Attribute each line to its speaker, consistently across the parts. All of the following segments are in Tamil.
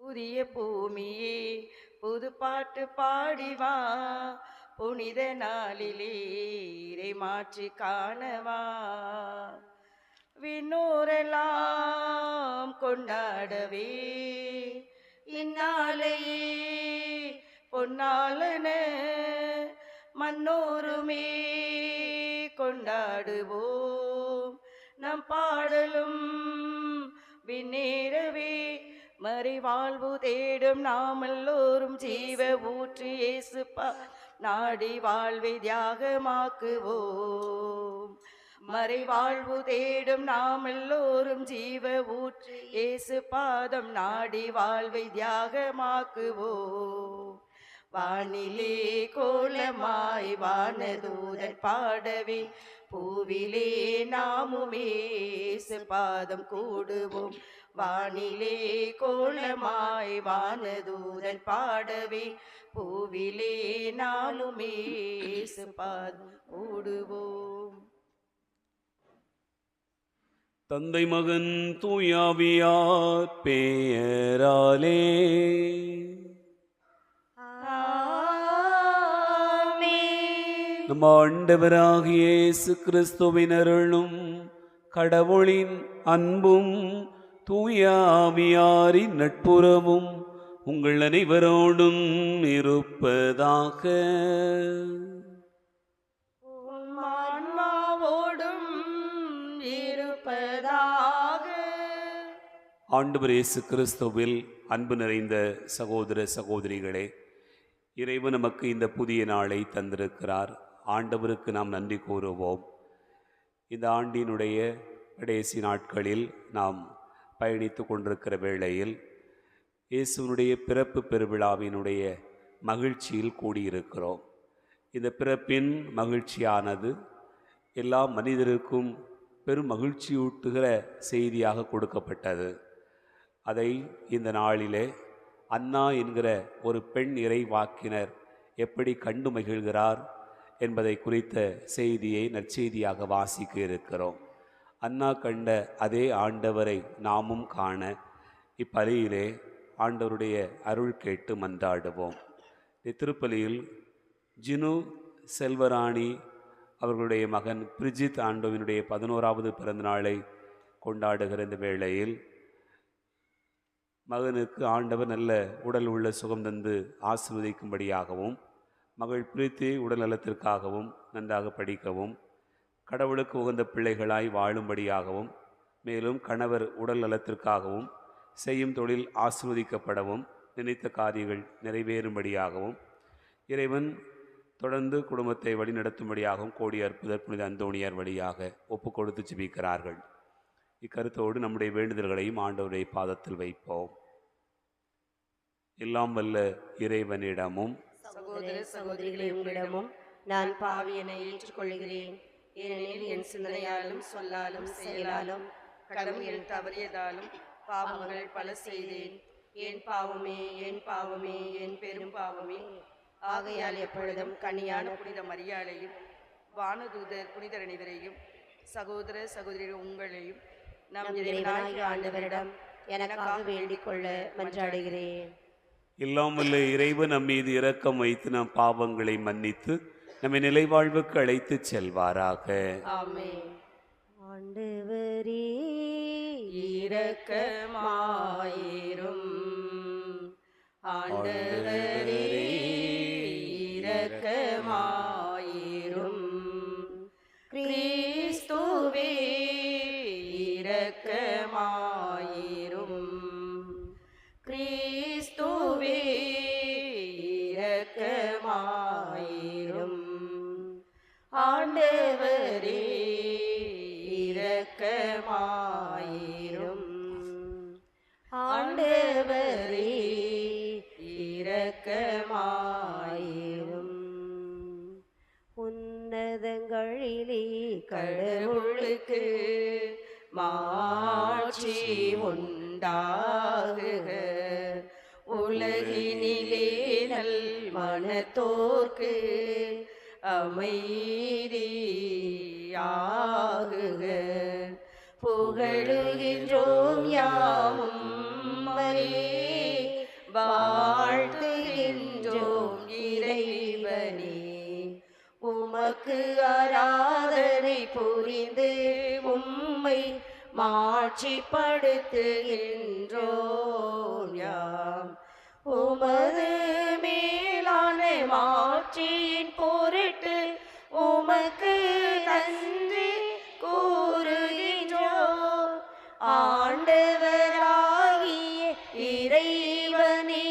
Speaker 1: புதிய பூமியே புது பாட்டு பாடிவா, புனித நாளிலே இறை மாற்றி காணவா. விண்ணோரெல்லாம் கொண்டாடவே இந்நாளையே பொன்னாளன, மன்னோருமே கொண்டாடுவோம் நம் பாடலும் விண்ணேறவே. மறைவாழ்வு தேடும் நாமெல்லோரும் ஜீவ ஊற்று இயேசுப்பா நாடி வாழ்வை தியாகமாக்குவோம். மறைவாழ்வு தேடும் நாமெல்லோரும் ஜீவ ஊற்று இயேசு பாதம் நாடி வாழ்வை தியாகமாக்குவோம். வானிலே கோலமாய் வானதூதன் பாடவே, பூவிலே நாமுமே இயேசு பாதம் கூடுவோம். வானிலே கோலமாய் வானதூதன் பாடவே, பூவிலே நாமுமே இயேசு பாதம் கூடுவோம்.
Speaker 2: தந்தை மகன் தூயாவியார் பெயராலே நம் ஆண்டவராகிய இயேசு கிறிஸ்துவின் அருளும் கடவுளின் அன்பும் தூயாவியாரின் நட்புறவும் உங்கள் அனைவரோடும் இருப்பதாக. ஆண்டவர் இயேசு கிறிஸ்துவில் அன்பு நிறைந்த சகோதர சகோதரிகளே, இறைவன் நமக்கு இந்த புதிய நாளை தந்திருக்கிறார். ஆண்டவருக்கு நாம் நன்றி கூறுவோம். இந்த ஆண்டினுடைய கடைசி நாட்களில் நாம் பயணித்து கொண்டிருக்கிற வேளையில் இயேசுனுடைய பிறப்பு பெருவிழாவினுடைய மகிழ்ச்சியில் கூடியிருக்கிறோம். இந்த பிறப்பின் மகிழ்ச்சியானது எல்லா மனிதருக்கும் பெரும் மகிழ்ச்சியூட்டுகிற செய்தியாக கொடுக்கப்பட்டது. அதை இந்த நாளிலே அன்னா என்கிற ஒரு பெண் இறைவாக்கினர் எப்படி கண்டு மகிழ்கிறார் என்பதை குறித்த செய்தியை நற்செய்தியாக வாசிக்க இருக்கிறோம். அன்னா கண்ட அதே ஆண்டவரை நாமும் காண இப்பலியிலே ஆண்டவருடைய அருள் கேட்டு மன்றாடுவோம். திருப்பலியில் ஜினு செல்வராணி அவர்களுடைய மகன் பிரிஜித் ஆண்டவனுடைய 11வது பிறந்தநாளை கொண்டாடுகிற இந்த வேளையில் மகனுக்கு ஆண்டவர் நல்ல உடல் உள்ள சுகம் தந்து ஆசீர்வதிக்கும்படியாகவும், மகள் பிரீத்தி உடல் நலத்திற்காகவும் நன்றாக படிக்கவும், கடவுளுக்கு உகந்த பிள்ளைகளாய் வாழும்படியாகவும், மேலும் கணவர் உடல் நலத்திற்காகவும், செய்யும் தொழில் ஆசீர்வதிக்கப்படவும், நினைத்த காரியங்கள் நிறைவேறும்படியாகவும், இறைவன் தொடர்ந்து குடும்பத்தை வழிநடத்தும்படியாகவும் கோடி அற்புதர் புனித அந்தோணியார் வழியாக ஒப்பு கொடுத்து ஜெபிக்கிறார்கள். இக்கருத்தோடு நம்முடைய வேண்டுதல்களையும் ஆண்டவருடைய பாதத்தில் வைப்போம். எல்லாம் வல்ல இறைவனிடமும்
Speaker 3: சகோதர சகோதரிகளை உங்களிடமும் நான் பாவியனை ஏற்றுக்கொள்கிறேன். ஏனெனில் என் சிந்தனையாலும் சொல்லாலும் செயலாலும் கடமையில் தவறியதாலும் பாவங்கள் பல செய்தேன். என் பாவமே என் பாவமே என் பெரும் பாவமே. ஆகையால் எப்பொழுதும் கன்னியான புனித மரியாதையும் வானதூதர் புனிதர் அனைவரையும் சகோதர சகோதரிகள் உங்களையும் நம் இறைவனாகிய ஆண்டவரிடம் எனக்காக வேண்டிக் கொள்ள மன்றாடுகிறேன்.
Speaker 2: எல்லாம் வல்ல இறைவன் நம் மீது இரக்கம் வைத்து நம் பாவங்களை மன்னித்து நம்மை நிலைவாழ்வுக்கு அழைத்து செல்வாராக.
Speaker 1: ஆமென்.
Speaker 3: ஆண்டவரே
Speaker 1: இரக்கமாயிரும். ஆண்டவரே இரக்கமாயிரும். கிறிஸ்துவே இரக்கமாயிரும். கிறிஸ்துவே இரக்கமாயிரும். ஆண்டவரே இரக்கமாயிரும். ஆண்டவரே இரக்கமாயிரும்.
Speaker 3: உன்னதங்களிலே
Speaker 1: கடவுளுக்கு மாட்சி உண்டாகுக. உலகினிலே நல் மனத்தோர்க்கு அமைதியாகுக. புகழுகின்றோம் யாமும் வாழ்த்துகின்றோம் இறைவனே. உமக்கு ஆராதனை புரிந்து உம்மை மாட்சிப்படுத்துகின்றோம் யாம். உமது மேலான மாட்சியின் பொருட்டு உமக்கு நன்றி கூறுகின்றோம். ஆண்டவராகிய இறைவனே,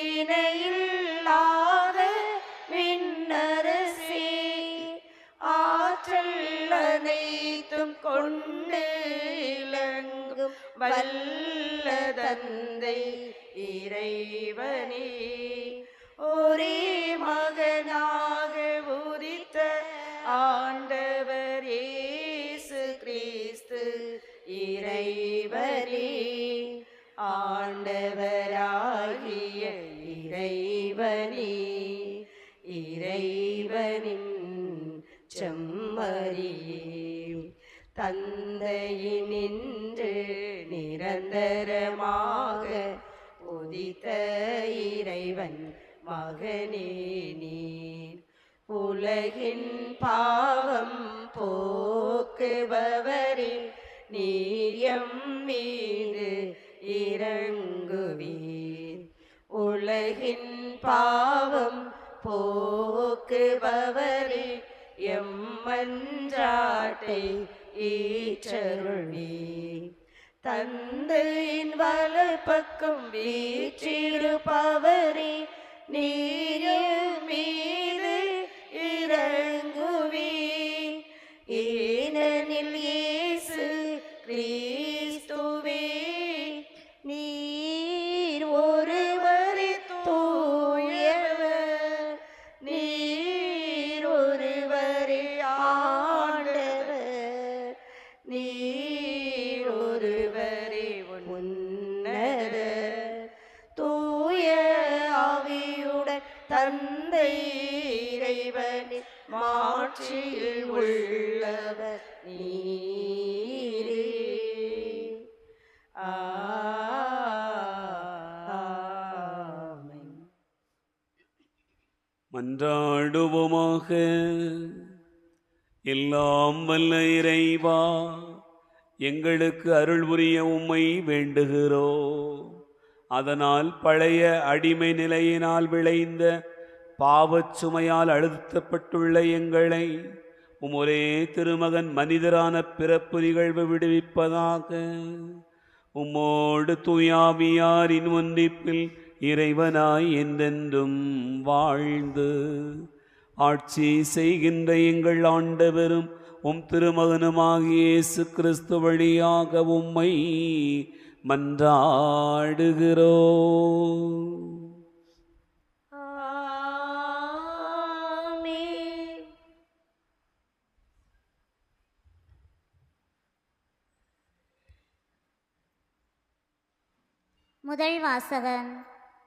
Speaker 1: இணையில்லாத விண்ணரசே, ஆற்றல் அனைத்தும் கொண்டு இலங்கும் வல்ல தந்தை இறைவனே, ஒரே மகனாக உதித்த ஆண்டவர் இயேசு கிறிஸ்து இறைவனே, ஆண்டவராகிய இறைவனே, இறைவனின் செம்மறியே, தந்தையினின்று நிரந்தரமாக உதித்த இறைவன் மகனே நீர். உலகின் பாவம் போக்குபவரே, நீர் எம் மீது இரங்குவீர். உலகின் பாவம் போக்குபவரே, எம் மன்றாட்டை ஈற்றருள்வீர். தந்தையின் வலப்பக்கம் வீற்றிருப்பவரே, நீர் எம் மீது இரங்குவீர். ஏனெனில் இயேசு கிறிஸ்துவே நீர் ஒருவரே தூயவர், நீர் ஒருவரே ஆண்டவர், நீர் ஒருவரே உன்னதர். தூய ஆவியுடன் தந்தை இறைவனின் மாட்சியில் உள்ளவர் நீரே. ஆமென்.
Speaker 2: மன்றாடுவோமாக. எல்லாம் வல்ல இறைவா, எங்களுக்கு அருள் புரிய உம்மை வேண்டுகிறோம். அதனால் பழைய அடிமை நிலையினால் விளைந்த பாவச் சுமையால் அழுத்தப்பட்டுள்ள எங்களை ஒரே திருமகன் மனிதரான பிறப்பு நிகழ்வு விடுவிப்பதாக. உம்மோடு தூயாவியாரின் ஒன்றிப்பில் இறைவனாய் என்றென்றும் வாழ்ந்து ஆட்சி செய்கின்ற எங்கள் ஆண்டவரும் உம் திருமகனுமாகிய இயேசு கிறிஸ்து வழியாக உம்மை மன்றாடுகிறோம்.
Speaker 4: முதல் வாசகம்.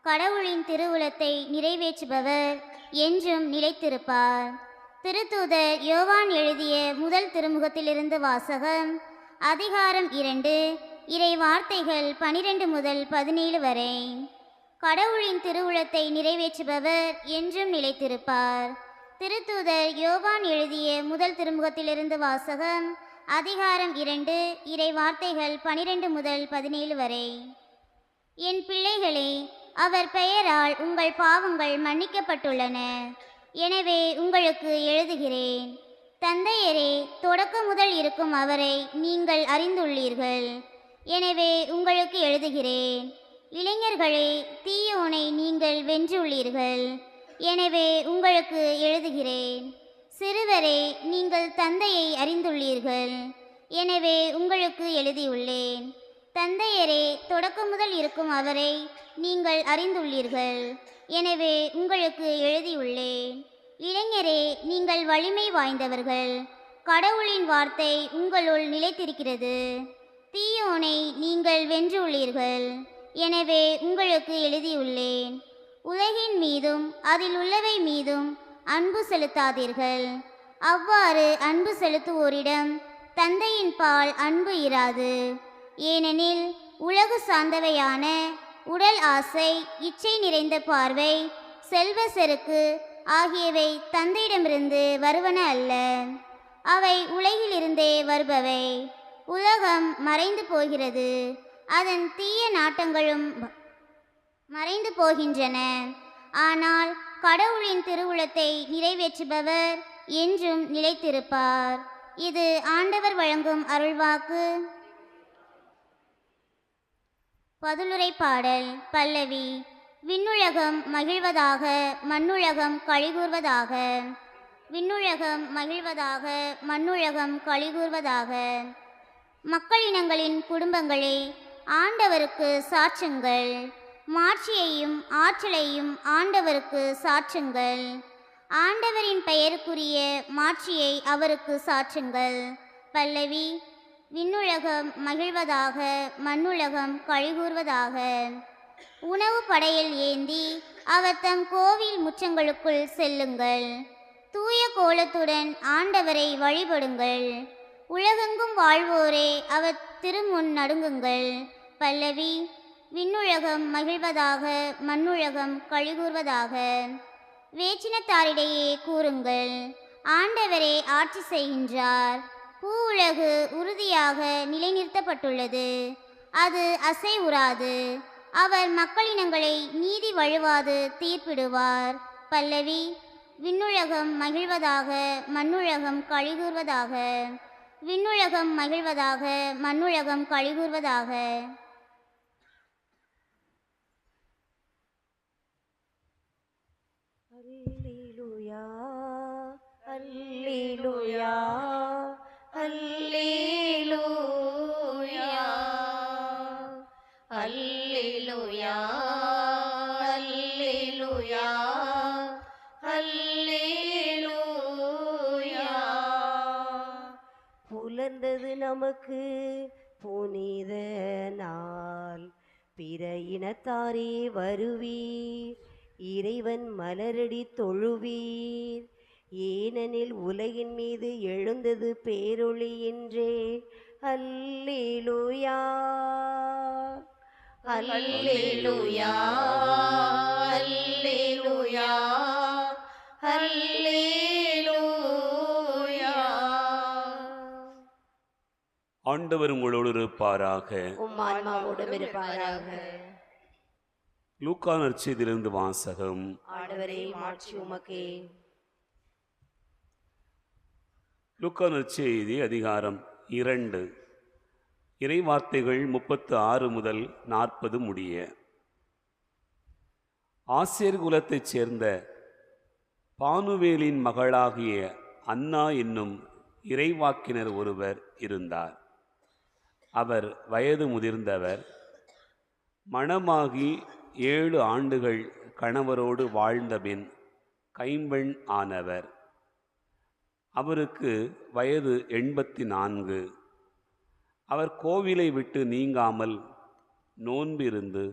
Speaker 4: கடவுளின் திருவுளத்தை நிறைவேற்றுபவர் என்றும் நிலைத்திருப்பார். திருத்தூதர் யோவான் எழுதிய முதல் திருமுகத்திலிருந்து வாசகம். அதிகாரம் 2, இறை வார்த்தைகள் 12 முதல் 17 வரை. கடவுளின் திருவுளத்தை நிறைவேற்றுபவர் என்றும் நிலைத்திருப்பார். திருத்தூதர் யோவான் எழுதிய முதல் திருமுகத்திலிருந்து வாசகம். அதிகாரம் 2, இறை வார்த்தைகள் 12 முதல் 17 வரை. என் பிள்ளைகளே, அவர் பெயரால் உங்கள் பாவங்கள் மன்னிக்கப்பட்டுள்ளன. எனவே உங்களுக்கு எழுதுகிறேன். தந்தையரே, தொடக்க முதல் இருக்கும் அவரை நீங்கள் அறிந்துள்ளீர்கள். எனவே உங்களுக்கு எழுதுகிறேன். இளைஞர்களே, தீயோனை நீங்கள் வென்றுள்ளீர்கள். எனவே உங்களுக்கு எழுதுகிறேன். சிறுவரே, நீங்கள் தந்தையை அறிந்துள்ளீர்கள். எனவே உங்களுக்கு எழுதியுள்ளேன். தந்தையரே, தொடக்க முதல் இருக்கும் அவரை நீங்கள் அறிந்துள்ளீர்கள். எனவே உங்களுக்கு எழுதியுள்ளேன். இளைஞரே, நீங்கள் வலிமை வாய்ந்தவர்கள். கடவுளின் வார்த்தை உங்களுள் நிலைத்திருக்கிறது. தீயோனை நீங்கள் வென்றுள்ளீர்கள். எனவே உங்களுக்கு எழுதியுள்ளேன். உலகின் மீதும் அதில் உள்ளவை மீதும் அன்பு செலுத்தாதீர்கள். அவ்வாறு அன்பு செலுத்துவோரிடம் தந்தையின் பால் அன்பு இராது. ஏனெனில் உலகு சார்ந்தவையான உடல் ஆசை, இச்சை நிறைந்த பார்வை, செல்வ செருக்கு ஆகியவை தந்தையிடமிருந்து வருவன அல்ல. அவை உலகிலிருந்தே வருபவை. உலகம் மறைந்து போகிறது, அதன் தீய நாட்டங்களும் மறைந்து போகின்றன. ஆனால் கடவுளின் திருவுளத்தை நிறைவேற்றுபவர் என்றும் நிலைத்திருப்பார். இது ஆண்டவர் வழங்கும் அருள்வாக்கு. பதிலுரை பாடல். பல்லவி. விண்ணுலகம் மகிழ்வதாக, மண்ணுலகம் களிகூர்வதாக. விண்ணுலகம் மகிழ்வதாக, மண்ணுலகம் களிகூர்வதாக. மக்களினங்களின் குடும்பங்களே, ஆண்டவருக்கு சாற்றுங்கள். மாட்சியையும் ஆற்றலையும் ஆண்டவருக்கு சாற்றுங்கள். ஆண்டவரின் பெயருக்குரிய மாட்சியை அவருக்கு சாற்றுங்கள். பல்லவி. விண்ணுலகம் மகிழ்வதாக, மண்ணுலகம் களிகூர்வதாக. உணவு படையில் ஏந்தி அவர் தம் கோவில் முற்றங்களுக்குள் செல்லுங்கள். தூய கோலத்துடன் ஆண்டவரை வழிபடுங்கள். உலகெங்கும் வாழ்வோரே, அவர் திருமுன் நடுங்குங்கள். பல்லவி. விண்ணுலகம் மகிழ்வதாக, மண்ணுலகம் களிகூர்வதாக. வேற்றினத்தாரிடையே கூறுங்கள், ஆண்டவரே ஆட்சி செய்கின்றார். பூவுலகு உறுதியாக நிலைநிறுத்தப்பட்டுள்ளது, அது அசைவுறாது. அவர் மக்களினங்களை நீதி வழுவாது தீர்ப்பிடுவார். பல்லவி. விண்ணுலகம் மகிழ்வதாக, மண்ணுலகம் களிகூர்வதாக. விண்ணுலகம் மகிழ்வதாக, மண்ணுலகம் களிகூர்வதாக.
Speaker 3: அல்லேலூயா, அல்லேலூயா, அல்லேலூயா, அல்லேலூயா, அல்லேலூயா, அல்லேலூயா. புலர்ந்தது நமக்கு புனித நாள், பிற இனத்தாரே வருவீர், இறைவன் மலரடி தொழுவீர். ஏனெனில் உலகின் மீது எழுந்தது பேரொளி என்றே. அல்லேலூயா, அல்லேலூயா, அல்லேலூயா, அல்லேலூயா.
Speaker 2: ஆண்டவர் உங்களோடு இருப்பாராக.
Speaker 3: உம் ஆன்மாவோடும் இருப்பாராக.
Speaker 2: லூக்கா நற்செய்தியிலிருந்து வாசகம்.
Speaker 3: ஆண்டவரே மாட்சி உமக்கே.
Speaker 2: லூக்கா நற்செய்தி அதிகாரம் 2, இறைவார்த்தைகள் 36 முதல் 40 முடிய. ஆசேர் குலத்தைச் சேர்ந்த பானுவேலின் மகளாகிய அன்னா என்னும் இறைவாக்கினர் ஒருவர் இருந்தார். அவர் வயது முதிர்ந்தவர், மணமாகி 7 ஆண்டுகள் கணவரோடு வாழ்ந்தபின் கைம்பெண் ஆனவர். அவருக்கு வயது 84. அவர் கோவிலை விட்டு நீங்காமல் நோன்பிருந்து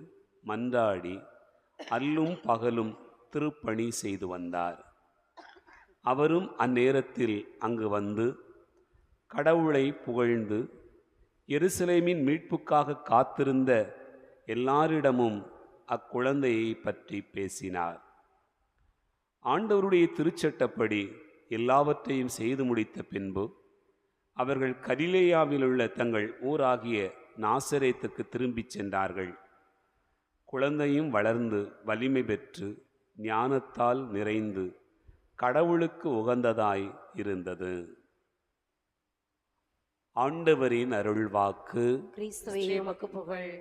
Speaker 2: மன்றாடி அல்லும் பகலும் திருப்பணி செய்து வந்தார். அவரும் அந்நேரத்தில் அங்கு வந்து கடவுளை புகழ்ந்து எருசலேமின் மீட்புக்காக காத்திருந்த எல்லாரிடமும் அக்குழந்தையை பற்றி பேசினார். ஆண்டவருடைய திருச்சட்டப்படி எல்லாவற்றையும் செய்து முடித்த பின்பு அவர்கள் கலிலேயாவிலுள்ள தங்கள் ஊராகிய நாசரேத்துக்கு திரும்பிச் சென்றார்கள். குழந்தையும் வளர்ந்து வலிமை பெற்று ஞானத்தால் நிறைந்து கடவுளுக்கு உகந்ததாய் இருந்தது. ஆண்டவரின் அருள்வாக்கு.
Speaker 3: கிறிஸ்துவே உமக்கு புகழ்.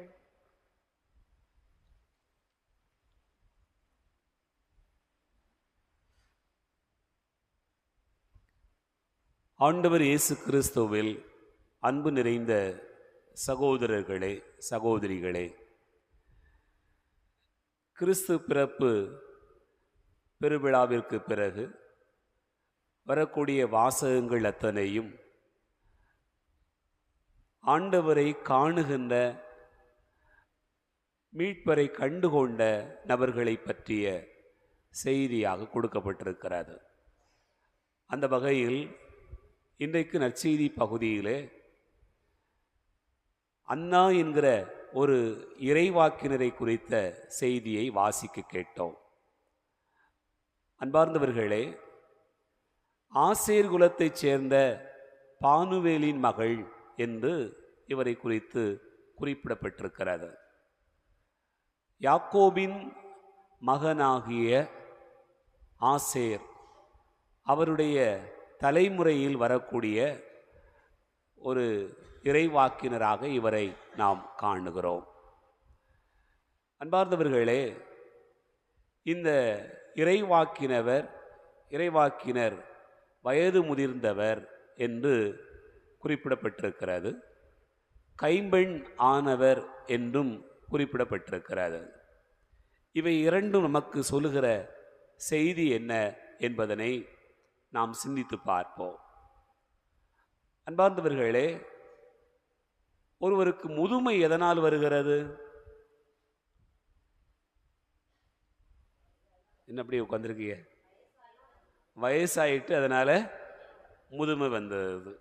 Speaker 2: ஆண்டவர் இயேசு கிறிஸ்துவில் அன்பு நிறைந்த சகோதரர்களே, சகோதரிகளே, கிறிஸ்து பிறப்பு பெருவிழாவிற்கு பிறகு வரக்கூடிய வாசகங்கள் அத்தனையும் ஆண்டவரை காணுகின்ற, மீட்பரை கண்டுகொண்ட நபர்களை பற்றிய செய்தியாக கொடுக்கப்பட்டிருக்கிறது. அந்த வகையில் இன்றைக்கு நற்செய்தி பகுதியிலே அன்னா என்கிற ஒரு இறைவாக்கினரை குறித்த செய்தியை வாசிக்க கேட்டோம். அன்பார்ந்தவர்களே, ஆசேர் குலத்தைச் சேர்ந்த பானுவேலின் மகள் என்று இவரை குறித்து குறிப்பிடப்பட்டிருக்கிறது. யாக்கோபின் மகனாகிய ஆசேர் அவருடைய தலைமுறையில் வரக்கூடிய ஒரு இறைவாக்கினராக இவரை நாம் காணுகிறோம். அன்பார்ந்தவர்களே, இந்த இறைவாக்கினர் வயது முதிர்ந்தவர் என்று குறிப்பிடப்பட்டிருக்கிறது. கைம்பெண் ஆனவர் என்றும் குறிப்பிடப்பட்டிருக்கிறது. இவை இரண்டும் நமக்கு சொல்லுகிற செய்தி என்ன என்பதனை நாம் சிந்தித்து பார்ப்போம். அன்பார்ந்தவர்களே, ஒருவருக்கு முதுமை எதனால் வருகிறது? என்ன அப்படியே உட்காந்துருக்கீங்க? வயசாயிட்டு அதனால முதுமை வந்தது.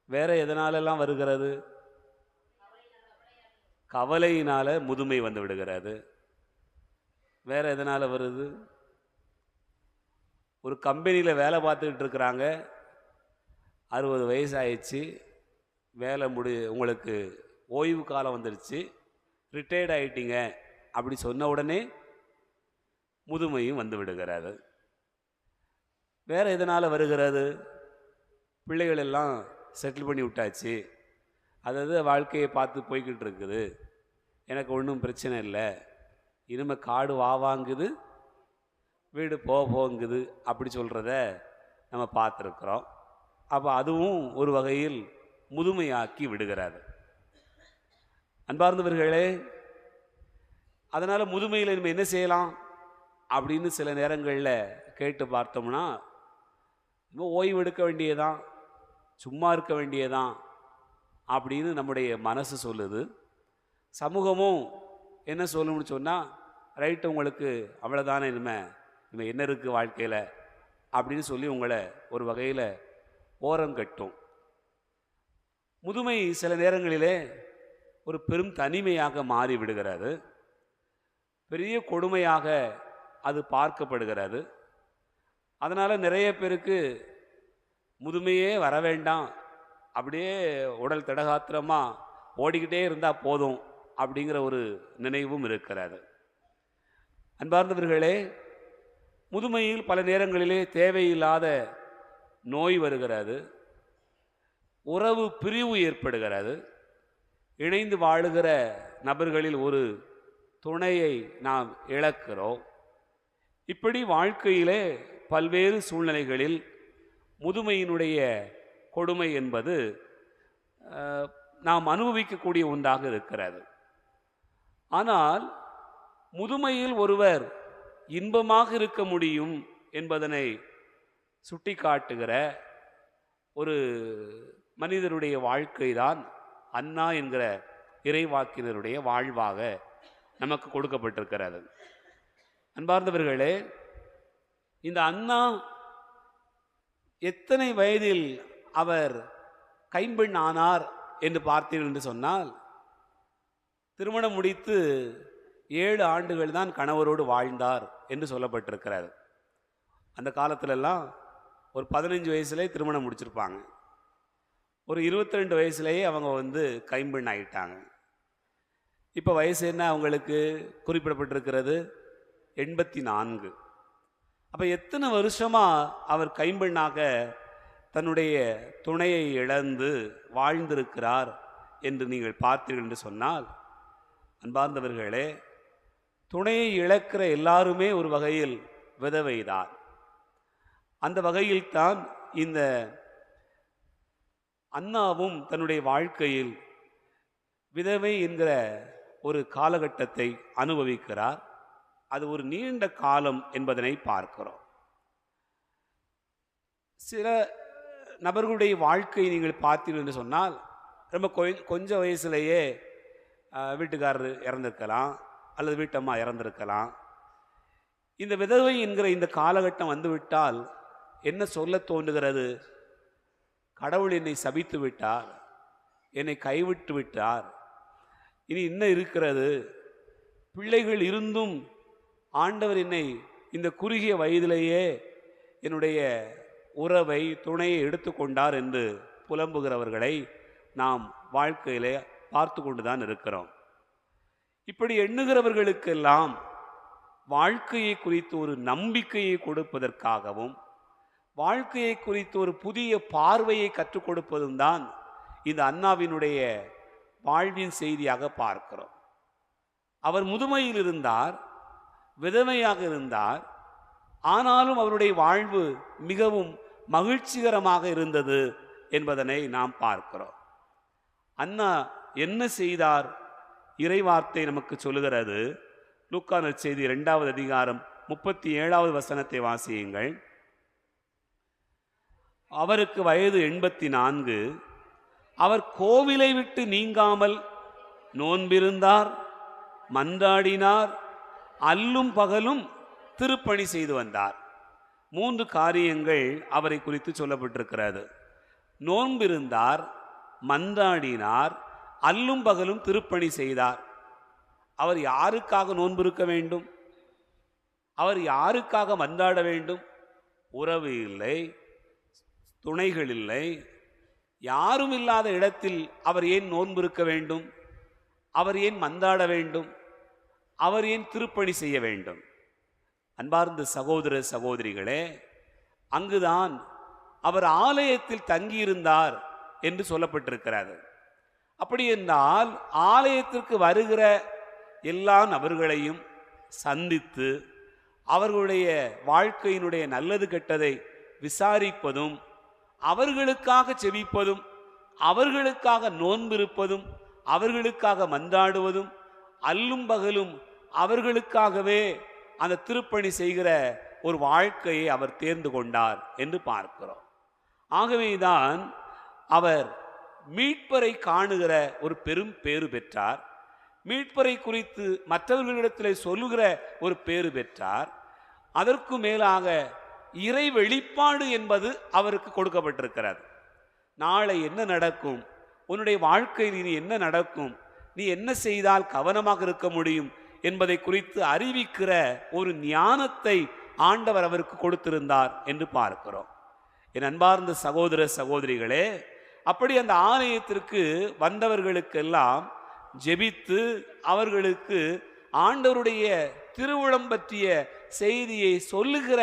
Speaker 2: வேற எதனாலெல்லாம் வருகிறது? கவலையினால முதுமை வந்து விடுகிறது. வேற எதனால வருது? ஒரு கம்பெனியில் வேலை பார்த்துக்கிட்டு இருக்கிறாங்க, 60 வயசு ஆயிடுச்சு, வேலை உங்களுக்கு ஓய்வு காலம் வந்துடுச்சு, ரிட்டையர்ட் ஆகிட்டீங்க அப்படி சொன்ன உடனே முதுமையும் வந்து விடுகிறது. வேற எதனால் வருகிறது? பிள்ளைகள் எல்லாம் செட்டில் பண்ணி விட்டாச்சு, அதாவது வாழ்க்கையை பார்த்து போய்கிட்டு இருக்குது, எனக்கு ஒன்றும் பிரச்சனை இல்லை, இனிமேல் காடு வாங்குது, வீடு போங்குது அப்படி சொல்கிறத நம்ம பார்த்துருக்குறோம். அப்போ அதுவும் ஒரு வகையில் முதுமையாக்கி விடுகிறது. அன்பார்ந்தவர்களே, அதனால் முதுமையில் நம்ம என்ன செய்யலாம் அப்படின்னு சில நேரங்களில் கேட்டு பார்த்தோம்னா, நம்ம ஓய்வு எடுக்க வேண்டியதான், சும்மா இருக்க வேண்டியதான் அப்படின்னு நம்முடைய மனசு சொல்லுது. சமூகமும் என்ன சொல்லணும்னு சொன்னால், ரைட்டு உங்களுக்கு அவ்வளோதானே, இனிமே என்ன இருக்குது வாழ்க்கையில் அப்படின்னு சொல்லி உங்களை ஒரு வகையில் ஓரங்கட்டும். முதுமை சில நேரங்களிலே ஒரு பெரும் தனிமையாக மாறி விடுகிறது. பெரிய கொடுமையாக அது பார்க்கப்படுகிறது. அதனால் நிறைய பேருக்கு முதுமையே வர வேண்டாம், அப்படியே உடல் திடகாத்திரமாக ஓடிக்கிட்டே இருந்தால் போதும் அப்படிங்கிற ஒரு நினைவும் இருக்கிறது. அன்பார்ந்தவர்களே, முதுமையில் பல நேரங்களிலே தேவையில்லாத நோய் வருகிறது, உறவு பிரிவு ஏற்படுகிறது, இணைந்து வாழுகிற நபர்களில் ஒரு துணையை நாம் இழக்கிறோம். இப்படி வாழ்க்கையிலே பல்வேறு சூழ்நிலைகளில் முதுமையினுடைய கொடுமை என்பது நாம் அனுபவிக்கக்கூடிய ஒன்றாக இருக்கிறது. ஆனால் முதுமையில் ஒருவர் இன்பமாக இருக்க முடியும் என்பதனை சுட்டி காட்டுகிற ஒரு மனிதருடைய வாழ்க்கை தான் அன்னா என்கிற இறைவாக்கினருடைய வாழ்வாக நமக்கு கொடுக்கப்பட்டிருக்கிறது. அன்பார்ந்தவர்களே, இந்த அன்னா எத்தனை வயதில் அவர் கைம்பெண் ஆனார் என்று பார்த்தீர்கள் என்று சொன்னால், திருமணம் முடித்து 7 ஆண்டுகள் தான் கணவரோடு வாழ்ந்தார் என்று சொல்லப்பட்டிருக்கிறார். அந்த காலத்திலெல்லாம் ஒரு 15 வயசுலேயே திருமணம் முடிச்சிருப்பாங்க. ஒரு 22 வயசுலேயே அவங்க கைம்பெண் ஆகிட்டாங்க. இப்போ வயசு என்ன அவங்களுக்கு குறிப்பிடப்பட்டிருக்கிறது? 84. அப்போ எத்தனை வருஷமாக அவர் கைம்பெண்ணாக தன்னுடைய துணையை இழந்து வாழ்ந்திருக்கிறார் என்று நீங்கள் பார்த்தீர்கள் என்று சொன்னால், அன்பார்ந்தவர்களே, துணையை இழக்கிற எல்லாருமே ஒரு வகையில் விதவைதான். அந்த வகையில்தான் இந்த அன்னாவும் தன்னுடைய வாழ்க்கையில் விதவை என்கிற ஒரு காலகட்டத்தை அனுபவிக்கிறார். அது ஒரு நீண்ட காலம் என்பதனை பார்க்கிறோம். சில நபர்களுடைய வாழ்க்கையை நீங்கள் பார்த்தீர்கள் என்று சொன்னால், ரொம்ப கொஞ்சம் வயசுலேயே வீட்டுக்காரர் இறந்திருக்கலாம், அல்லது வீட்டம்மா இறந்திருக்கலாம். இந்த விதவை என்கிற இந்த காலகட்டம் வந்துவிட்டால் என்ன சொல்ல தோன்றுகிறது? கடவுள் என்னை சபித்து விட்டார், என்னை கைவிட்டு விட்டார், இனி என்ன இருக்கிறது? பிள்ளைகள் இருந்தும் ஆண்டவர் என்னை இந்த குறுகிய வயதிலேயே என்னுடைய உறவை துணையை எடுத்துக்கொண்டார் என்று புலம்புகிறவர்களை நாம் வாழ்க்கையிலே பார்த்து கொண்டுதான் இருக்கிறோம். இப்படி எண்ணுகிறவர்களுக்கெல்லாம் வாழ்க்கையை குறித்து ஒரு நம்பிக்கையை கொடுப்பதற்காகவும் வாழ்க்கையை குறித்து ஒரு புதிய பார்வையை கற்றுக் கொடுப்பதும் தான் இந்த அன்னாவினுடைய வாழ்வின் செய்தியாக பார்க்கிறோம். அவர் முதுமையில் இருந்தார், விதவையாக இருந்தார். ஆனாலும் அவருடைய வாழ்வு மிகவும் மகிழ்ச்சிகரமாக இருந்தது என்பதனை நாம் பார்க்கிறோம். அன்னா என்ன செய்தார்? இறைவார்த்தை நமக்கு சொல்லுகிறது. லூக்கா நற்செய்தி 2வது அதிகாரம் 37வது வசனத்தை வாசியுங்கள். அவருக்கு வயது 84. அவர் கோவிலை விட்டு நீங்காமல் நோன்பிருந்தார், மன்றாடினார், அல்லும் பகலும் திருப்பணி செய்து வந்தார். 3 காரியங்கள் அவரை குறித்து சொல்லப்பட்டிருக்கிறது. நோன்பிருந்தார், மன்றாடினார், அல்லும் பகலும் திருப்பணி செய்தார். அவர் யாருக்காக நோன்பு இருக்க வேண்டும்? அவர் யாருக்காக மன்றாட வேண்டும்? உறவு இல்லை, துணைகள் இல்லை, யாரும் இல்லாத இடத்தில் அவர் ஏன் நோன்பு இருக்க வேண்டும்? அவர் ஏன் மன்றாட வேண்டும்? அவர் ஏன் திருப்பணி செய்ய வேண்டும்? அன்பார்ந்த சகோதர சகோதரிகளே, அங்குதான் அவர் ஆலயத்தில் தங்கியிருந்தார் என்று சொல்லப்பட்டிருக்கிறது. அப்படி என்றால் ஆலயத்திற்கு வருகிற எல்லா நபர்களையும் சந்தித்து அவர்களுடைய வாழ்க்கையினுடைய நல்லது கெட்டதை விசாரிப்பதும், அவர்களுக்காக செபிப்பதும், அவர்களுக்காக நோன்பிருப்பதும், அவர்களுக்காக மன்றாடுவதும், அல்லும் பகலும் அவர்களுக்காகவே அந்த திருப்பணி செய்கிற ஒரு வாழ்க்கையை அவர் தேர்ந்து கொண்டார் என்று பார்க்கிறோம். ஆகவேதான் அவர் மீட்பரை காணுகிற ஒரு பெரும் பேறு பெற்றார். மீட்பரை குறித்து மற்றவர்களிடத்தில் சொல்லுகிற ஒரு பேறு பெற்றார். அதற்கு மேலாக இறை வெளிப்பாடு என்பது அவருக்கு கொடுக்கப்பட்டிருக்கிறது. நாளை என்ன நடக்கும், உன்னுடைய வாழ்க்கையில் இனி என்ன நடக்கும், நீ என்ன செய்தால் கவனமாக இருக்க முடியும் என்பதை குறித்து அறிவிக்கிற ஒரு ஞானத்தை ஆண்டவர் அவருக்கு கொடுத்திருந்தார் என்று பார்க்கிறோம். என் அன்பார்ந்த சகோதர சகோதரிகளே, அப்படி அந்த ஆலயத்திற்கு வந்தவர்களுக்கெல்லாம் ஜெபித்து அவர்களுக்கு ஆண்டவருடைய திருவுளம் பற்றிய செய்தியை சொல்லுகிற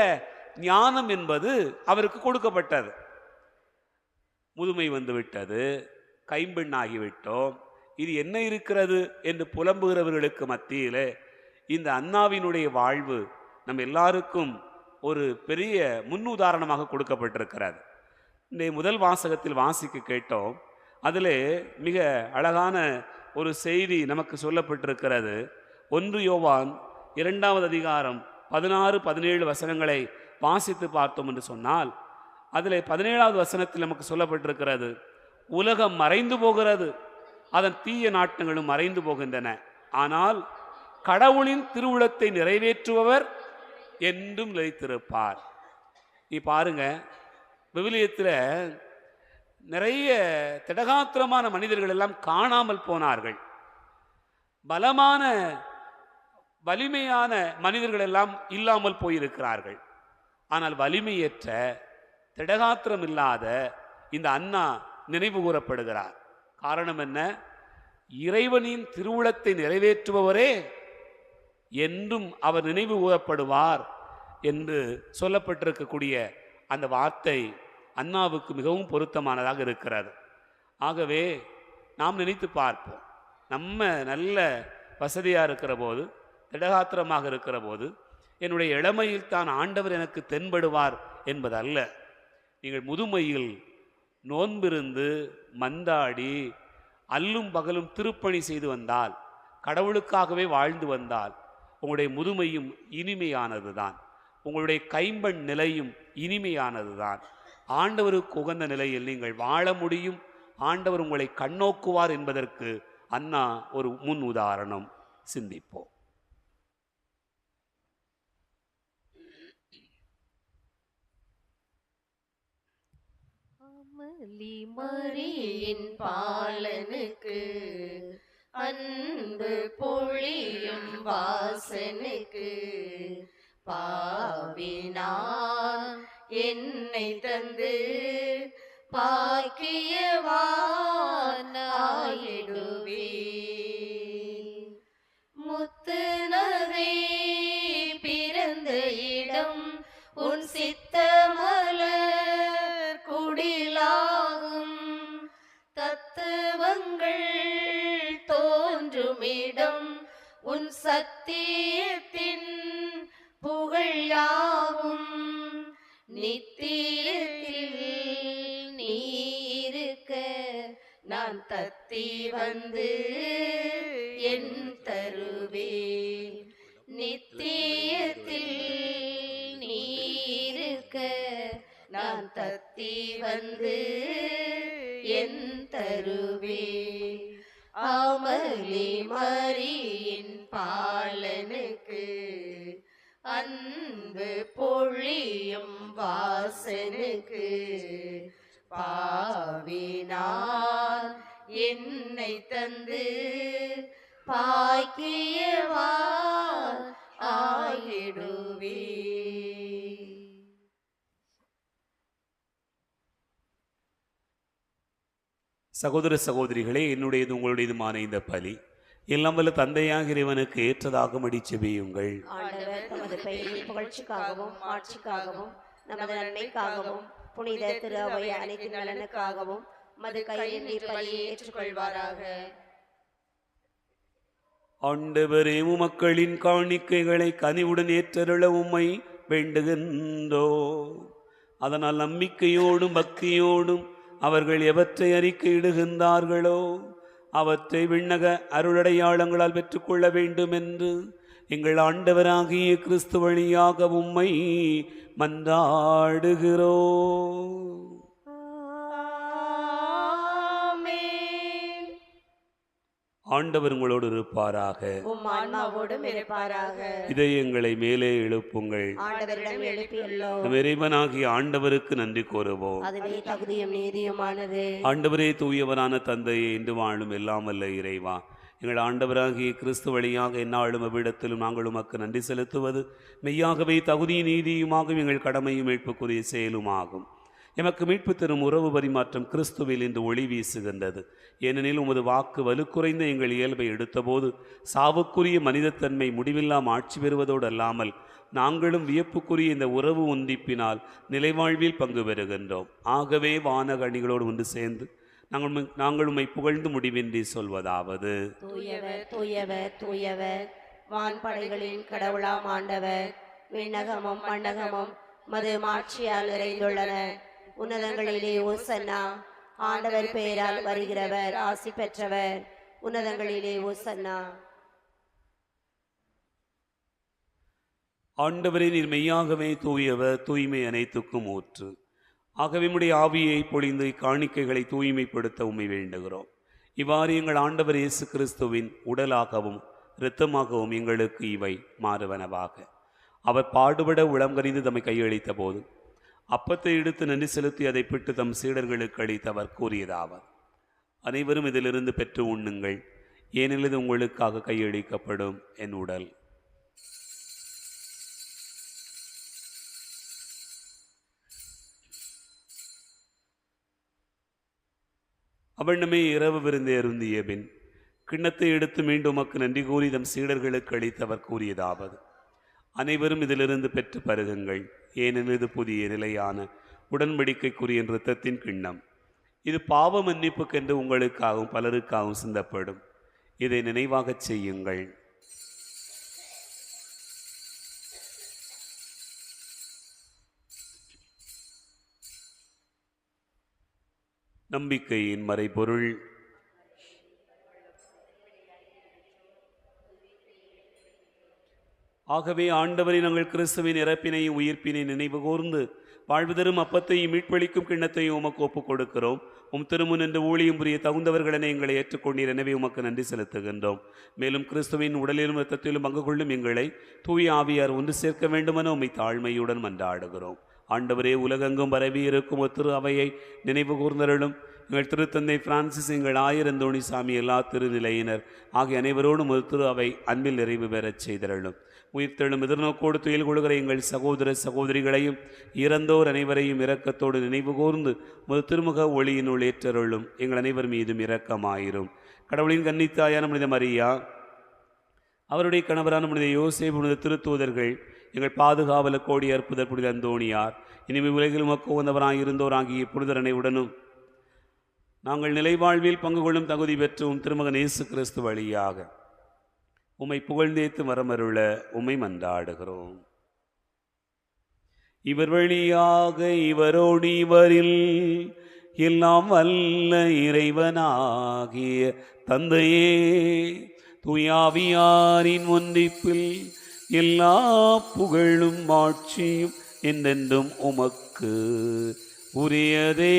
Speaker 2: ஞானம் என்பது அவருக்கு கொடுக்கப்பட்டது. முதுமை வந்துவிட்டது, கைம்பெண்ணாகிவிட்டோம், இது என்ன இருக்கிறது என்று புலம்புகிறவர்களுக்கு மத்தியில் இந்த அன்னாவினுடைய வாழ்வு நம் எல்லாருக்கும் ஒரு பெரிய முன்னுதாரணமாக கொடுக்கப்பட்டிருக்கிறது. இன்றைய முதல் வாசகத்தில் வாசிக்க கேட்டோம். அதில் மிக அழகான ஒரு செய்தி நமக்கு சொல்லப்பட்டிருக்கிறது. 1 யோவான் 2வது அதிகாரம் 16-17 வசனங்களை வாசித்து பார்த்தோம் என்று சொன்னால், அதில் 17வது வசனத்தில் நமக்கு சொல்லப்பட்டிருக்கிறது, உலகம் மறைந்து போகிறது, அதன் தீய நாட்டங்களும் மறைந்து போகின்றன, ஆனால் கடவுளின் திருவுளத்தை நிறைவேற்றுபவர் என்றும் நிலைத்திருப்பார். நீ பாருங்க, விவிலியத்தில் நிறைய திடகாத்திரமான மனிதர்கள் எல்லாம் காணாமல் போனார்கள். பலமான வலிமையான மனிதர்கள் எல்லாம் இல்லாமல் போயிருக்கிறார்கள். ஆனால் வலிமையற்ற திடகாத்திரம் இல்லாத இந்த அன்னா நினைவு கூறப்படுகிறார். காரணம் என்ன? இறைவனின் திருவுளத்தை நிறைவேற்றுபவரே என்றும் அவர் நினைவு கூறப்படுவார் என்று சொல்லப்பட்டிருக்கக்கூடிய அந்த வார்த்தை அன்னாவுக்கு மிகவும் பொருத்தமானதாக இருக்கிறது. ஆகவே நாம் நினைத்து பார்ப்போம், நம்ம நல்ல வசதியாக இருக்கிற போது, திடகாத்திரமாக இருக்கிற போது, என்னுடைய இளமையில் தான் ஆண்டவர் எனக்கு தென்படுவார் என்பதல்ல. நீங்கள் முதுமையில் நோன்பிருந்து மந்தாடி அல்லும் பகலும் திருப்பணி செய்து வந்தால், கடவுளுக்காகவே வாழ்ந்து வந்தால், உங்களுடைய முதுமையும் இனிமையானது தான், உங்களுடைய கைம்பெண் நிலையும் இனிமையானது தான். ஆண்டவருக்கு உகந்த நிலையில் நீங்கள் வாழ முடியும். ஆண்டவர் உங்களை கண்ணோக்குவார் என்பதற்கு அன்னா ஒரு முன் உதாரணம். சிந்திப்போம்.
Speaker 3: மரியின் பாலனுக்கு
Speaker 1: அன்பு பொழியும் வாசனுக்கு பாவினான் என்னை தந்து பாக்கியவான் ஆயிடுவே. முத்து நகை பிறந்த இடம் உன் சித்தமலர் குடிலாகும். தத்துவங்கள் தோன்றுமிடம் உன் சத்தியத்தின் புகழ் யாவும். நித்தியத்தில் நீ இருக்க நான் தத்தி வந்து என் தருவேன். நித்தியத்தில் நீ இருக்க நான் தத்தி வந்து என் தருவேன். அமளி மரியின் பாலனுக்கு அன்பு பொழியும் வாசனுக்கு பாவினான் என்னை தந்து பாக்கியவான் ஆயிடுவே.
Speaker 2: சகோதர சகோதரிகளே, என்னுடையது உங்களுடையதுமான இந்த பலி எல்லாம் வல்ல தந்தையாக இறைவனுக்கு ஏற்றதாக செபியுங்கள்.
Speaker 3: ஆண்டவர் தமது பெயரின் புகழ்ச்சிக்காகவும் ஆட்சிக்காகவும் நமது நன்மைக்காகவும் புனித திரு அவை அனைத்தின் நலனுக்காகவும் மது கையில் பலியை ஏற்றுக்கொள்வாராக.
Speaker 2: ஆண்டவரே, மக்களின் காணிக்கைகளை கனிவுடன் ஏற்றருள உம்மை வேண்டுகின்றோ. அதனால் நம்பிக்கையோடும் பக்தியோடும் அவர்கள் எவற்றை அறிக்கையிடுகின்றார்களோ அவற்றை விண்ணக அருளடையாளங்களால் பெற்றுக்கொள்ள வேண்டும் என்று எங்கள் ஆண்டவராகிய கிறிஸ்து வழியாக உம்மை மன்றாடுகிறோம். ஆண்டவர் உங்களோடு இருப்பாராக.
Speaker 3: உம் ஆன்மாவோடும் இருப்பாராக.
Speaker 2: இதயங்களை மேலே எழுப்புங்கள்.
Speaker 3: ஆண்டவரிடம் எழுப்பியுள்ளோம்.
Speaker 2: நம் இறைவனாகிய ஆண்டவருக்கு நன்றி கூறுவோம்.
Speaker 3: அதுவே தகுதியும் நீதியுமானது.
Speaker 2: ஆண்டவரே, தூயவரான தந்தையே, இன்று வாழும் எல்லாம் வல்ல இறைவா, எங்கள் ஆண்டவராகிய கிறிஸ்து வழியாக எந்நாளும் அவ்விடத்திலும் நாங்கள் உமக்கு நன்றி செலுத்துவது மெய்யாகவே தகுதியும் நீதியுமாகும் எங்கள் கடமையும் மீட்புக்குரிய செயலுமாகும். எமக்கு மீட்பு தரும் உறவு பரிமாற்றம் கிறிஸ்துவில் இன்று ஒளி வீசுகின்றது. ஏனெனில் உமது வாக்கு வலுக்குறைந்த எங்கள் இயல்பை எடுத்தபோது சாவுக்குரிய மனிதத்தன்மை முடிவில்லாம் ஆட்சி பெறுவதோடு அல்லாமல் நாங்களும் வியப்புக்குரிய இந்த உறவு ஒன்றிப்பினால் நிலைவாழ்வில் பங்கு பெறுகின்றோம். ஆகவே வானகணிகளோடு ஒன்று சேர்ந்து நாங்கள் உம்மை புகழ்ந்து முடிவின்றி சொல்வதாவது:
Speaker 3: தூயவர் தூயவர் தூயவர், வான்படைகளின் கடவுளாம் ஆண்டவர். விண்ணகமும் மண்ணகமும் மது மாட்சியால் நிறைந்துள்ளன. உன்னதங்களிலே ஓசன்னா. ஆண்டவர் பெயரால் வருகிறவர் ஆசி பெற்றவர். உன்னதங்களிலே ஓசன்னா.
Speaker 2: ஆண்டவரே, நீர் மெய்யாகவே தூயவர், தூய்மை அனைத்துக்கும் ஊற்று. ஆகவே உம்முடைய ஆவியை பொழிந்து காணிக்கைகளை தூய்மைப்படுத்த உம்மை வேண்டுகிறோம். இவ்வாறு எங்கள் ஆண்டவர் இயேசு கிறிஸ்துவின் உடலாகவும் இரத்தமாகவும் எங்களுக்கு இவை மாறுவனவாக. அவர் பாடுபட உளம் கனிந்து தம்மை கையளித்த போது அப்பத்தை எடுத்து நன்றி செலுத்தி அதை பிட்டு தம் சீடர்களுக்கு அளித்தவர் கூறியதாவர்: அனைவரும் இதிலிருந்து பெற்று உண்ணுங்கள், ஏனெனில் இது உங்களுக்காக கையளிக்கப்படும் என் உடல். அவண்ணமே இரவு விருந்தை அருந்திய பின் கிண்ணத்தை எடுத்து மீண்டும் உமக்கு நன்றி கூறி தம் சீடர்களுக்கு அளித்தவர் கூறியதாவது: அனைவரும் இதிலிருந்து பெற்று பருகுங்கள், ஏனெனில் இது புதிய நிலையான உடன்படிக்கைக்குரிய இரத்தத்தின் கிண்ணம். இது பாவ மன்னிப்புக்கென்று உங்களுக்காகவும் பலருக்காகவும் சிந்தப்படும். இதை நினைவாகச் செய்யுங்கள். நம்பிக்கையின் மறைபொருள். ஆகவே ஆண்டவரை நாங்கள் கிறிஸ்துவின் இறப்பினையும் உயிர்ப்பினை நினைவு கூர்ந்து வாழ்வு தரும் அப்பத்தையும் மீட்பளிக்கும் கிண்ணத்தையும் உமக்கு ஒப்புக் கொடுக்கிறோம். உம் திருமுன் என்று ஊழியம் புரிய தகுந்தவர்களென எங்களை ஏற்றுக்கொண்டீர். எனவே உமக்கு நன்றி செலுத்துகின்றோம். மேலும் கிறிஸ்துவின் உடலிலும் இரத்தத்திலும் பங்கு கொள்ளும் எங்களை தூய ஆவியார் ஒன்று சேர்க்க வேண்டுமென உம்மை தாழ்மையுடன் மன்றாடுகிறோம். ஆண்டவரே, உலகெங்கும் பரவி இருக்கும் திரு அவையை நினைவு கூர்ந்தருளும். எங்கள் திருத்தந்தை பிரான்சிஸ், எங்கள் ஆயர் அந்தோணிசாமி, எல்லா திருநிலையினர் ஆகிய அனைவரோடும் ஒரு திரு அவை அன்பில் நிறைவு பெறச் செய்தருளும். உயிர்த்தெழும் எதிர்நோக்கோடு துயில் கொள்கிற எங்கள் சகோதர சகோதரிகளையும் இறந்தோர் அனைவரையும் இரக்கத்தோடு நினைவு கூர்ந்து ஒரு திருமுக ஒளியினுள் ஏற்றருளும். எங்கள் அனைவர் மீதும் இரக்கமாயிரும். கடவுளின் கன்னித்தாயான புனித மரியா, அவருடைய கணவரான புனித யோசேப்பு, புனித திருத்தூதர்கள், எங்கள் பாதுகாவல கோடி அற்புதர் புனித அந்தோணியார், இனிமே உலகில் உமக்கு உகந்தவராயிருந்தோர் ஆகிய புனிதர் அனைவருடனும் நாங்கள் நிலைவாழ்வில் பங்கு கொள்ளும் தகுதி பெற்றும் திருமகன் இயேசு கிறிஸ்து வழியாக உம்மை புகழ்ந்தேத்து வரமருள உம்மை மன்றாடுகிறோம். இவர் வழியாக இவரோடு இவரில் எல்லாம் வல்ல இறைவனாகிய தந்தையே, தூயாவியாரின் ஒன்றிப்பில் எல்லா புகழும் ஆட்சியும் என்றென்றும் உமக்கு உரியதே.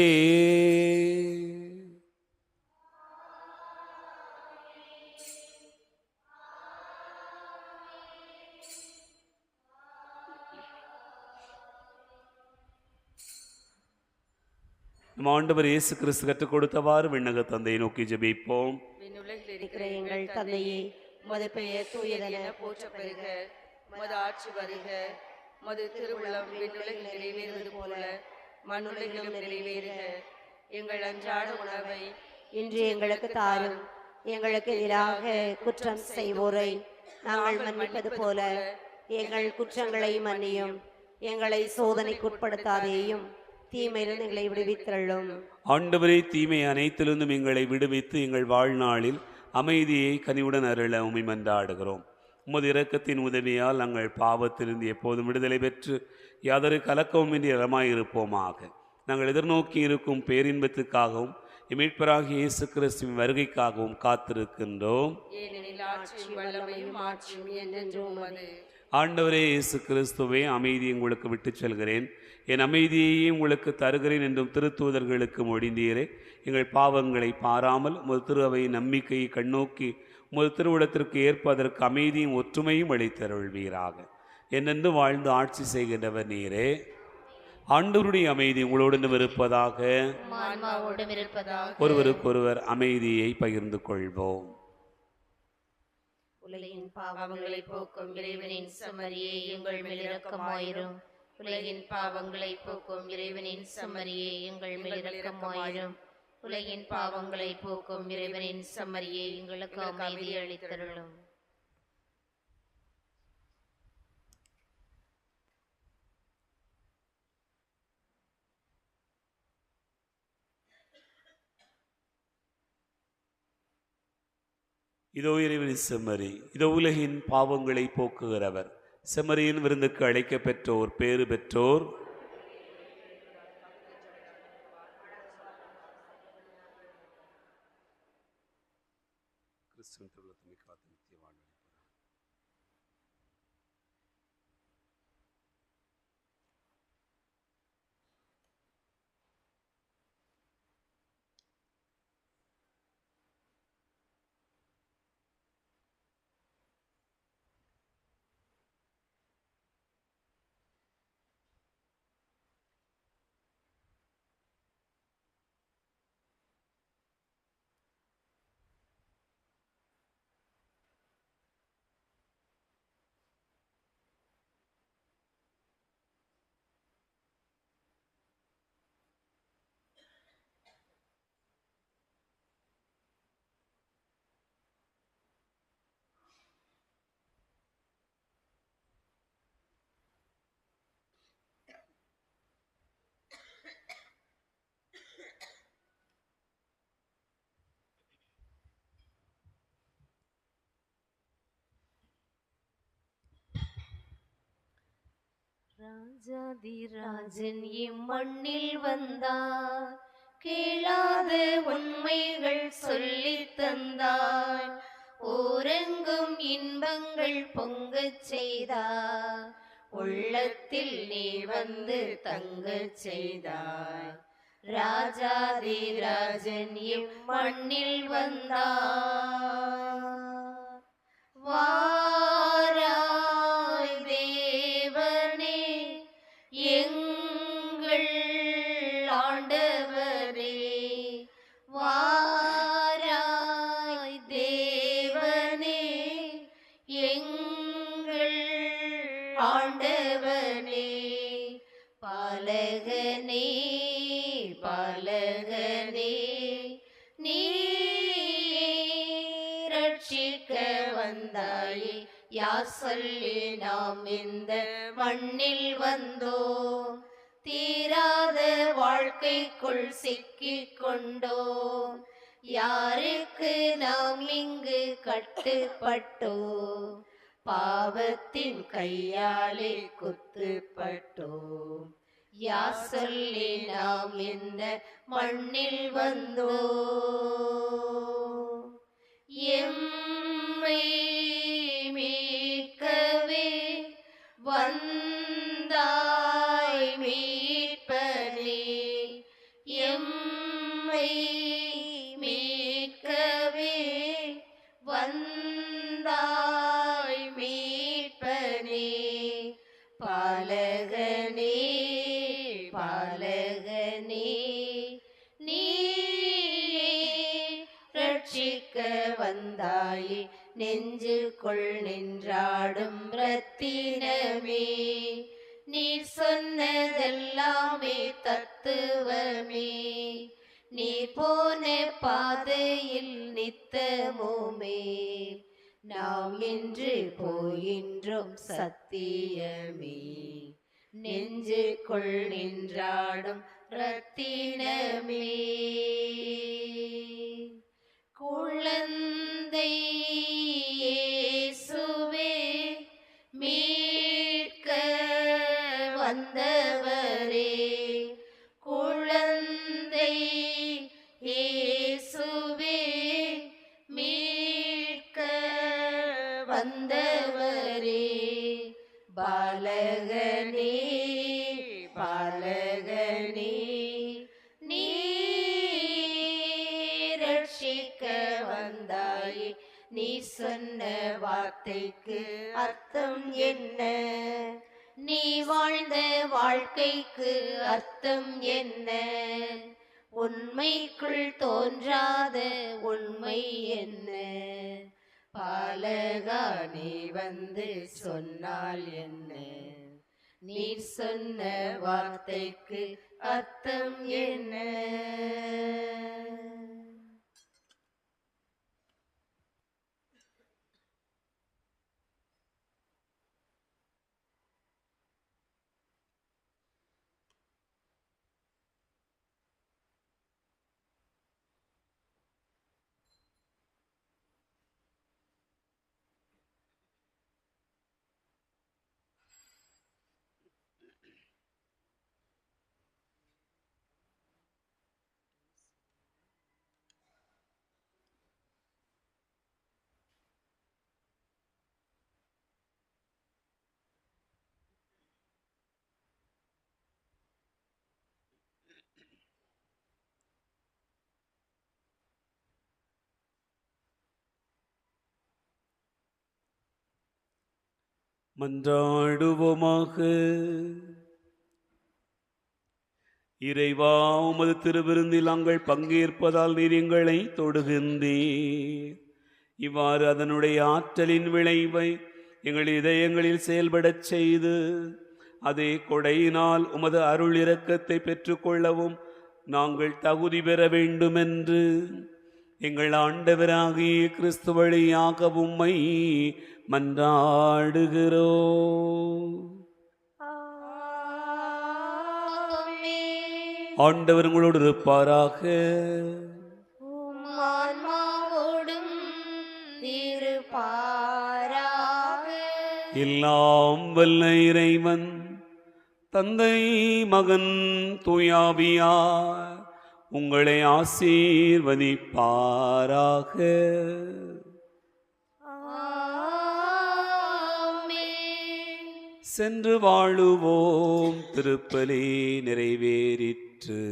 Speaker 2: நம் ஆண்டவர் இயேசு கிறிஸ்து கற்றுக் கொடுத்தவாறு விண்ணக தந்தையை நோக்கி ஜெபிப்போம்.
Speaker 1: விண்ணுலகில்
Speaker 3: இருக்கிற எங்கள் தந்தையே, உமது பெயர் தூயதென
Speaker 1: போற்ற பெறுக. உமது ஆட்சி வருக. உமது திருவுள்ளம் விண்ணுலகில் நிறைவேறுவது போல மண்ணுலகிலும் நிறைவேறுக. எங்கள் அன்றாட உணவை
Speaker 3: இன்று எங்களுக்கு தாரும். எங்களுக்கு எதிராக குற்றம் செய்வோரை நாங்கள் மன்னிப்பது போல எங்கள் குற்றங்களை மன்னியும். எங்களை சோதனைக்குட்படுத்தாதேயும், தீமையிலிருந்து எங்களை விடுவித்தருளும்.
Speaker 2: ஆண்டவரே, தீமை அனைத்திலிருந்தும் எங்களை விடுவித்து எங்கள் வாழ்நாளில் அமைதியை கனிவுடன் அருள உம்மை மன்றாடுகிறோம். உமது இரக்கத்தின் உதவியால் நாங்கள் பாவத்திலிருந்து எப்போதும் விடுதலை பெற்று யாதொரு கலக்கவுமின்றி நலமாயிருப்போமாக. நாங்கள் எதிர்நோக்கி இருக்கும் பேரின்பத்துக்காகவும் மீட்பராகிய இயேசு கிறிஸ்துவின் வருகைக்காகவும் காத்திருக்கின்றோம்.
Speaker 1: ஏனெனில் ஆட்சியும் வல்லமையும் ஆட்சியும் என்றென்றும் உமது.
Speaker 2: ஆண்டவரே இயேசு கிறிஸ்துவே, அமைதியை உங்களுக்கு விட்டுச் செல்கிறேன், என் அமைதியையே உங்களுக்கு தருகிறேன் என்றும் திருத்தூதர்களுக்கு மொழிந்தீரே. எங்கள் பாவங்களை பாராமல் உமது திரு அவையின் நம்பிக்கையை கண்ணோக்கி உமது திருவுடத்திற்கு ஏற்பதற்கு அமைதியும் ஒற்றுமையும் அளித்தருள்வீராக. என்னென்று வாழ்ந்து ஆட்சி செய்கின்றவர் நீரே. ஆண்டவருடைய அமைதி உங்களோடு இருப்பதாக. ஒருவருக்கொருவர் அமைதியை பகிர்ந்து கொள்வோம்.
Speaker 3: உலகின்
Speaker 1: பாவங்களை போக்கும் இறைவனின் செம்மறியே, எங்கள் மேல் இரக்கமாயிரும். உலகின் பாவங்களை போக்கும் இறைவனின் செம்மறியே, எங்கள் மேல் இரக்கமாயிரும். உலகின் பாவங்களை போக்கும் இறைவனின் செம்மறியே, எங்களுக்கு அமைதி அளித்தருளும்.
Speaker 2: இதோ இறைவனின் செம்மறி, இதோ உலகின் பாவங்களை போக்குகிறவர். செம்மறியின் விருந்துக்கு அழைக்க பெற்றோர் பேறு பெற்றோர். கிறிஸ்துவின் திருவுளத்தை காத்து நித்திய வாழ்வு.
Speaker 1: ராஜாதிராஜன் இம்மண்ணில் வந்தார், கேளாத உண்மைகள் சொல்லித் தந்தார். ஊரெங்கும் இன்பங்கள் பொங்கச் செய்தார், உள்ளத்தில் நீ வந்து தங்கச் செய்தாய். ராஜாதிராஜன் இம்மண்ணில் வந்தார். வாராய் தேவனே, எங்கள் ஆண்டவரே, ஆண்டவனே. பாலகனே பாலகனே நீ ரட்சிக்க வந்தாயே, யார் சொல்லி நாம் இந்த மண்ணில் வந்தோம். தீராத வாழ்க்கைக்குள் சிக்கிக் கொண்டோம். யாருக்கு நாம் இங்கு கட்டுப்பட்டோம்? பாவத்தின் கையாலே குத்துப்பட்டோம். யார் சொல்லி நாம் இந்த மண்ணில் வந்தோம்? எம்மை மீட்கவே வந்தாய் மீட்பனே. எம்மை மீட்கவே வந்தாய் மீட்பனே. பாலகனே பாலகனே நீ ரட்சிக்க வந்தாயே, நெஞ்சுக்குள் நின்றாடும் ரத்தினமே. நீ சொன்னதெல்லாமே தத்துவமே. நீ போன பாதையில் நித்தமுமே. நாம் இன்று போயின்றோம் சத்தியமே. நெஞ்சுக்குள் நின்றாடும் ரத்தினமே. குழந்தை இயேசுவே மீட்க வந்தவரே. குழந்தை இயேசுவே மீட்க வந்தவரே. பாலகனே பாலகனே நீ ரட்சிக்க வந்தாயே. நீ சொன்ன வார்த்தைக்கு அர்த்தம் என்ன? நீ வாழ்ந்த வாழ்க்கைக்கு அர்த்தம் என்ன? உண்மைக்குள் தோன்றாத உண்மை என்ன? பாலகா நீ வந்து சொன்னால் என்ன? நீ சொன்ன வார்த்தைக்கு அர்த்தம் என்ன?
Speaker 2: மன்றாடுவோமாக. இறைவா, உமது திருவிருந்தில் நாங்கள் பங்கேற்பதால் நீர் எங்களை தொடுகின்றீர். இவ்வாறு அதனுடைய ஆற்றலின் விளைவை எங்கள் இதயங்களில் செயல்படச் செய்து அதே கொடையினால் உமது அருள் இரக்கத்தை பெற்றுக்கொள்ளவும் நாங்கள் தகுதி பெற வேண்டுமென்று எங்கள் ஆண்டவராகிய கிறிஸ்து வழியாக உம்மை மன்றாடுகிறோம். ஆண்டவர் உங்களோடு இருப்பாராக.
Speaker 1: ஆன்மாவோடும் இருப்பாராக.
Speaker 2: எல்லாம் வல்ல இறைவன் தந்தை மகன் தூயாவியார் உங்களை ஆசீர்வதிப்பாராக. சென்று வாழுவோம். திருப்பலி நிறைவேறிற்று.